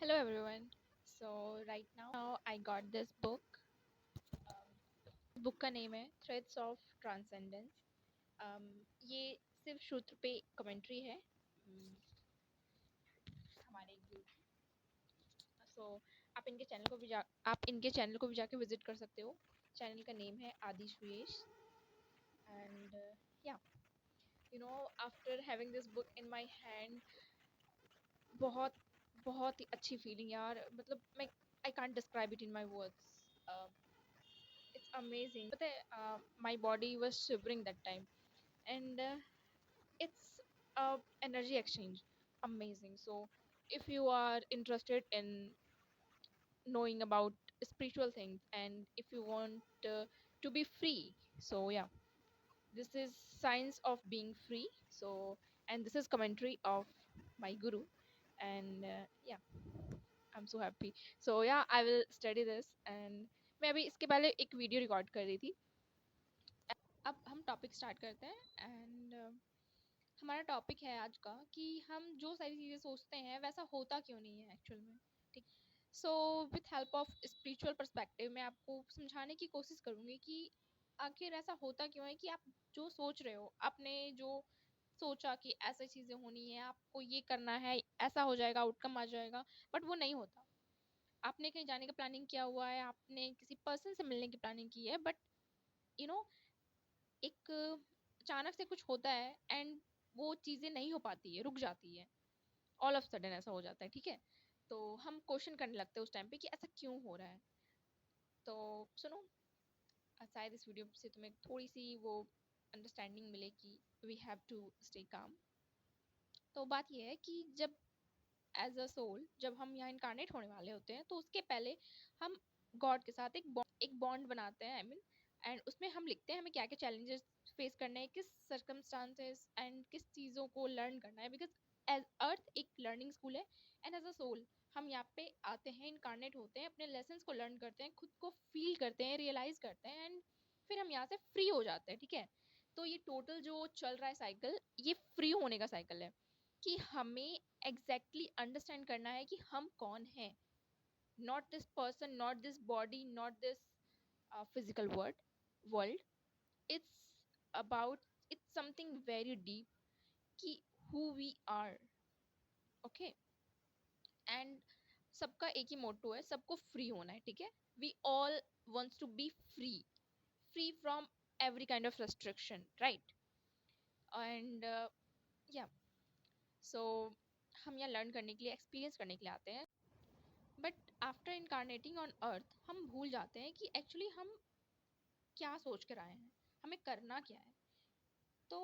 Hello everyone. So right now I got this book. Book का name है threads of transcendence. ये सिर्फ सूत्र पे कमेंट्री है. हमारे एक ग्रुप. सो आप इनके चैनल को भी जाके विजिट कर सकते हो. चैनल का नेम है आदि श्रेयस. एंड या after having this book in my hand, बहुत बहुत ही अच्छी फीलिंग यार. मतलब मैं I can't describe it in my words. It's amazing. But my body was shivering that time, and it's energy exchange. Amazing. So, if you are interested in knowing about spiritual things, and if you want to be free, so yeah, this is science of being free. So, and this is commentary of my guru, and yeah, I'm so happy. So yeah, I will study this, and मैं अभी इसके पहले एक video record कर रही थी. अब हम टॉपिक स्टार्ट करते हैं. एंड हमारा टॉपिक है आज का कि हम जो सारी चीज़ें सोचते हैं वैसा होता क्यों नहीं है एक्चुअल में. ठीक. So with help of spiritual perspective मैं आपको समझाने की कोशिश करूँगी कि आखिर ऐसा होता क्यों है कि आप जो सोच रहे हो, आपने जो सोचा कि ऐसी चीज़ें होनी है, आपको ये करना है, ऐसा हो जाएगा, आउटकम आ जाएगा, बट वो नहीं होता. आपने कहीं जाने का प्लानिंग किया हुआ है, आपने किसी पर्सन से मिलने की प्लानिंग की है, बट यू नो एक अचानक से कुछ होता है एंड वो चीज़ें नहीं हो पाती है, रुक जाती है. ऑल ऑफ सडन ऐसा हो जाता है. ठीक है. तो हम क्वेश्चन करने लगते हैं उस टाइम पे कि ऐसा क्यों हो रहा है. तो सुनो, शायद इस वीडियो से तुम्हें थोड़ी सी वो अंडरस्टैंडिंग मिले कि we have to stay calm. तो बात ये है कि जब एज अ सोल जब हम यहाँ इनकारनेट होने वाले होते हैं तो उसके पहले हम गॉड के साथ एक बॉन्ड बनाते हैं. आई मीन एंड उसमें हम लिखते हैं हमें क्या क्या चैलेंजेस फेस करने हैं, किस सर्कमस्टांसेस एंड किस चीज़ों को लर्न करना है. बिकॉज एज अर्थ एक लर्निंग स्कूल है, एंड एज अ सोल हम यहाँ पे आते हैं, इनकारनेट होते हैं, अपने लेसन्स को लर्न करते हैं, खुद को फील करते हैं, रियलाइज करते हैं, एंड फिर हम यहाँ से फ्री हो जाते हैं. ठीक है. तो ये टोटल जो चल रहा है साइकिल, ये फ्री होने का साइकिल है कि हमें एग्जैक्टली अंडरस्टैंड करना है कि हम कौन हैं. Not this person, not this body, not this physical world. It's about, it's something very deep कि who we are. Okay. And सबका एक ही मोटो है, सबको फ्री होना है. ठीक है. We all wants to be free, free from every kind of restriction, right? And yeah, so हम यहाँ लर्न करने के लिए, एक्सपीरियंस करने के लिए आते हैं. बट आफ्टर इनकारनेटिंग ऑन अर्थ हम भूल जाते हैं कि एक्चुअली हम क्या सोच कर आए हैं, हमें करना क्या है. तो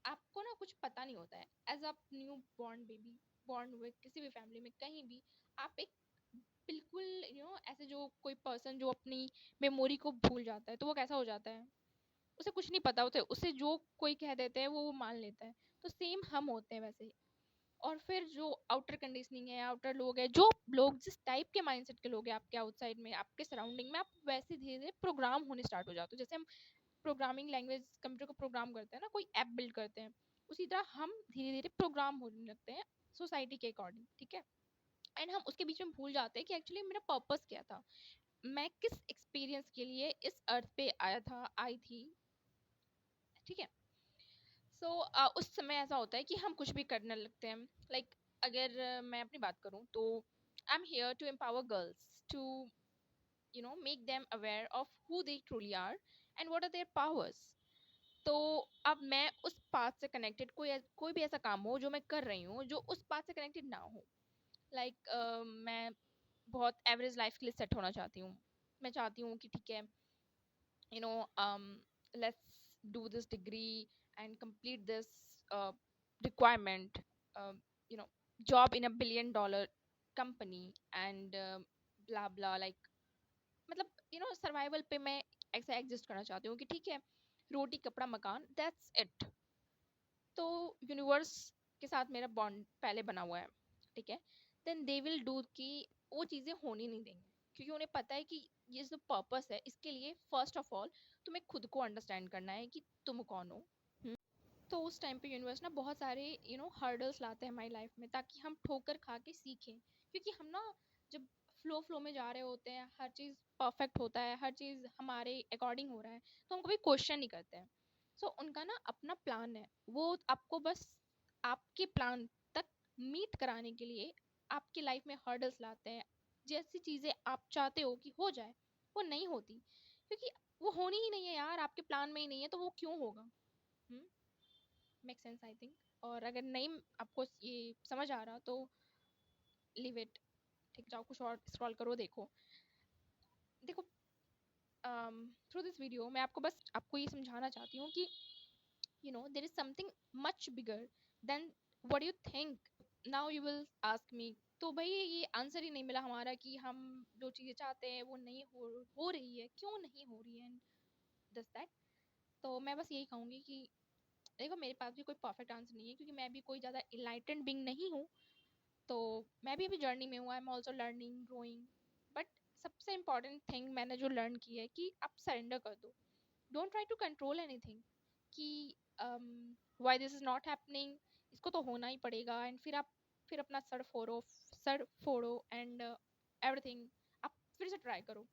आपको ना कुछ पता नहीं होता है. As a new born baby, born हुए किसी भी फैमिली में, कहीं भी, आप एक बिल्कुल ऐसे जो कोई पर्सन जो अपनी मेमोरी को भूल जाता है तो वो कैसा हो जाता है, उसे कुछ नहीं पता होता है, उसे जो कोई कह देते हैं वो मान लेता है. तो सेम हम होते हैं वैसे ही. और फिर जो आउटर कंडीशनिंग है, आउटर लोग हैं, जो लोग जिस टाइप के माइंडसेट के लोग हैं आपके आउटसाइड में, आपके सराउंडिंग में, आप वैसे धीरे धीरे प्रोग्राम होने स्टार्ट हो जाते हो. जैसे हम प्रोग्रामिंग लैंग्वेज कंप्यूटर को प्रोग्राम करते हैं ना, कोई ऐप बिल्ड करते हैं, उसी तरह हम धीरे धीरे प्रोग्राम होने लगते हैं सोसाइटी के अकॉर्डिंग. ठीक है. एंड हम उसके बीच में भूल जाते हैं कि एक्चुअली मेरा पर्पस क्या था, मैं किस एक्सपीरियंस के लिए इस अर्थ पे आया था, आई थी. ठीक है. सो उस समय ऐसा होता है कि हम कुछ भी करने लगते हैं. लाइक अगर मैं अपनी बात करूं तो I am here to empower girls to make them aware of who they truly are and what are their powers. तो अब मैं उस पाथ से कनेक्टेड कोई भी ऐसा काम हो जो मैं कर रही हूँ जो उस पाथ से कनेक्टेड ना हो. लाइक मैं बहुत एवरेज लाइफ के लिए सेट होना चाहती हूँ. मैं चाहती हूँ कि ठीक है, you know um let's do this degree and complete this requirement, uh, you know job in a $1 billion company and blah blah, like मतलब सर्वाइवल पे मैं ऐसा एग्जिस्ट करना चाहती हूँ कि ठीक है, रोटी कपड़ा मकान, दैट्स इट. तो यूनिवर्स के साथ मेरा बॉन्ड पहले बना हुआ है. ठीक है. देन दे विल डू कि वो चीज़ें होनी नहीं देंगे, क्योंकि उन्हें पता है कि ये जो पर्पस है इसके लिए फर्स्ट ऑफ ऑल तुम्हें खुद को अंडरस्टैंड करना है कि तुम कौन हो. हम्म. तो उस टाइम पे यूनिवर्स ना बहुत सारे हर्डल्स लाते हैं हमारी लाइफ में, ताकि हम ठोकर खा के सीखें क्योंकि हम ना जब फ्लो में जा रहे होते हैं, हर चीज़ परफेक्ट होता है, हर चीज़ हमारे अकॉर्डिंग हो रहा है, तो हम कभी क्वेश्चन नहीं करते हैं। सो उनका ना अपना प्लान है, वो आपको बस आपके प्लान तक मीट कराने के लिए आपकी लाइफ में हर्डल्स लाते हैं। जैसी चीज़ें आप चाहते हो कि हो जाए, वो नहीं होती, क्योंकि वो होनी ही नहीं है यार, आपके प्लान में ही नहीं है, तो वो क्यों होगा? Make sense I think. और अगर नहीं आपको ये समझ आ रहा तो लिव इट, ठीक, जाओ कुछ और स्क्रॉल करो, देखो। देखो, थ्रू दिस वीडियो मैं आपको बस आपको ये समझाना चाहती हूँ कि there is something much bigger than what you think. Now you will ask me, तो भाई ये आंसर ही नहीं मिला हमारा कि हम जो चीज़ें चाहते हैं वो नहीं हो रही है, क्यों नहीं हो रही है, दिस दैट। तो मैं बस यही कहूँगी कि देखो, मेरे पास भी कोई परफेक्ट आंसर नहीं है, क्योंकि मैं भी कोई ज़्यादा इनलाइटेंड बिंग नहीं हूँ। तो मैं भी अभी जर्नी में हूँ, I am also learning growing. But सबसे इम्पॉर्टेंट थिंग मैंने जो लर्न की है कि आप सरेंडर कर दो। Don't try to control anything कि why this is not happening, इसको तो होना ही पड़ेगा, एंड फिर अपना सर फोड़ो एंड एवरीथिंग आप फिर से ट्राई करो।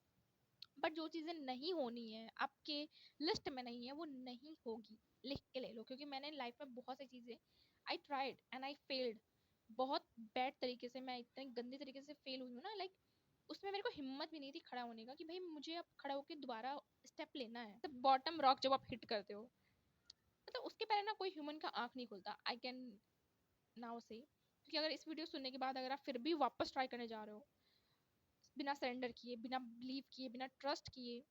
बट जो चीज़ें नहीं होनी है, आपके लिस्ट में नहीं है, वो नहीं होगी, लिख के ले लो। क्योंकि मैंने लाइफ में बहुत सी चीज़ें I tried and I failed, बहुत बैड तरीके से, मैं इतने गंदे तरीके से फेल हुई हूँ ना, लाइक उसमें मेरे को हिम्मत भी नहीं थी खड़ा होने का कि भाई मुझे अब खड़ा होकर दोबारा स्टेप लेना है। तो बॉटम रॉक जब आप हिट करते हो, मतलब उसके पहले ना कोई ह्यूमन का आंख नहीं खुलता, आई कैन नाउ से। क्योंकि अगर इस वीडियो सुनने के बाद अगर आप फिर भी वापस ट्राई करने जा रहे हो, बिना सरेंडर किए, बिना बिलीव किए, बिना ट्रस्ट किए,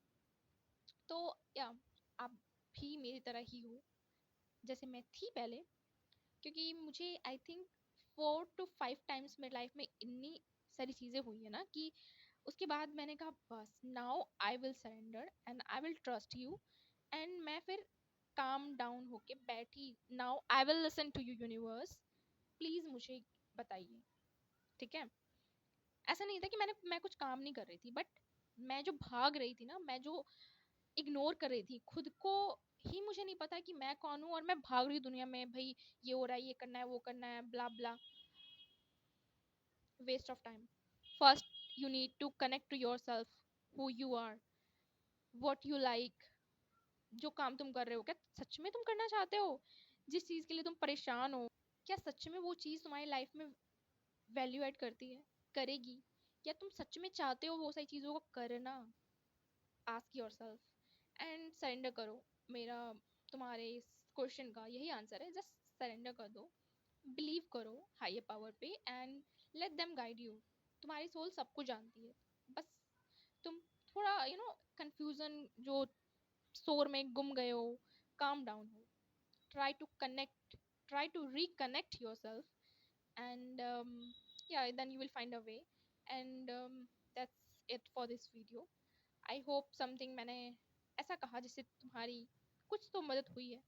तो या आप भी मेरी तरह ही हो जैसे मैं थी पहले। क्योंकि मुझे आई थिंक 4 to 5 टाइम्स मेरी लाइफ में इतनी सारी चीज़ें हुई है ना कि उसके बाद मैंने कहा बस now I will surrender and I will trust you. And मैं फिर काम डाउन होके बैठी, now I will listen to you universe, please मुझे बताइए, ठीक है। ऐसा नहीं था कि मैं कुछ काम नहीं कर रही थी, बट मैं जो भाग रही थी ना, मैं जो इग्नोर कर रही थी खुद को ही, मुझे नहीं पता कि मैं कौन हूँ, और मैं भाग रही हूँ दुनिया में, भाई ये हो रहा है, ये करना है, वो करना है, blah blah, waste of time. First you need to connect to yourself, who you are, what you like. जो काम तुम कर रहे हो, क्या सच में तुम करना चाहते हो? जिस चीज़ के लिए तुम परेशान हो, क्या सच में वो चीज़ तुम्हारी लाइफ में वैल्यू ऐड करती है, करेगी? या तुम सच में चाहते हो वो सारी चीज़ों को करना? Ask your self and surrender करो। मेरा तुम्हारे इस क्वेश्चन का यही आंसर है, जस्ट सरेंडर कर दो, बिलीव करो हायर पावर पे and let them guide you. तुम्हारी सोल सब कुछ जानती है, बस तुम थोड़ा कंफ्यूजन जो शोर में गुम गए हो, काम डाउन हो, try to connect, try to reconnect yourself and yeah, then you will find a way and that's it for this video. I hope something मैंने ऐसा कहा जिससे तुम्हारी कुछ तो मदद हुई है।